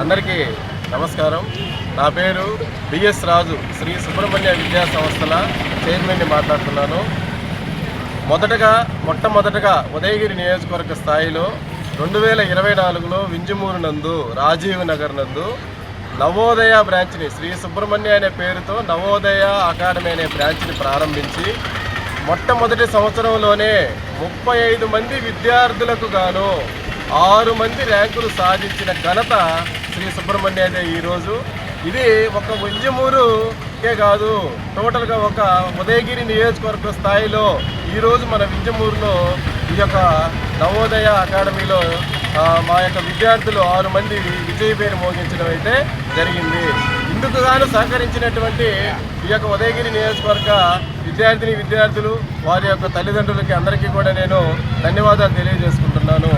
అందరికీ నమస్కారం. నా పేరు బిఎస్ రాజు, శ్రీ సుబ్రహ్మణ్య విద్యా సంస్థల చైర్మన్ని మాట్లాడుతున్నాను. మొట్టమొదటగా ఉదయగిరి నియోజకవర్గ స్థాయిలో 2024లో వింజమూరు నందు రాజీవ్ నగర్ నందు నవోదయ బ్రాంచ్ని, శ్రీ సుబ్రహ్మణ్య అనే పేరుతో నవోదయ అకాడమీ అనే బ్రాంచ్ని ప్రారంభించి మొట్టమొదటి సంవత్సరంలోనే 35 మంది విద్యార్థులకు గాను 6 మంది ర్యాంకులు సాధించిన ఘనత శ్రీ సుబ్రహ్మణ్యదే. ఈరోజు ఇది ఒక వింజమూరుకే కాదు, టోటల్గా ఒక ఉదయగిరి నియోజకవర్గ స్థాయిలో ఈరోజు మన వింజమూరులో ఈ యొక్క నవోదయ అకాడమీలో మా యొక్క విద్యార్థులు 6 మంది విజయ పేరు మోగించడం అయితే జరిగింది. ఇందుకు గాను సహకరించినటువంటి ఈ యొక్క ఉదయగిరి నియోజకవర్గ విద్యార్థులు, వారి యొక్క తల్లిదండ్రులకి అందరికీ కూడా నేను ధన్యవాదాలు తెలియజేసుకుంటున్నాను.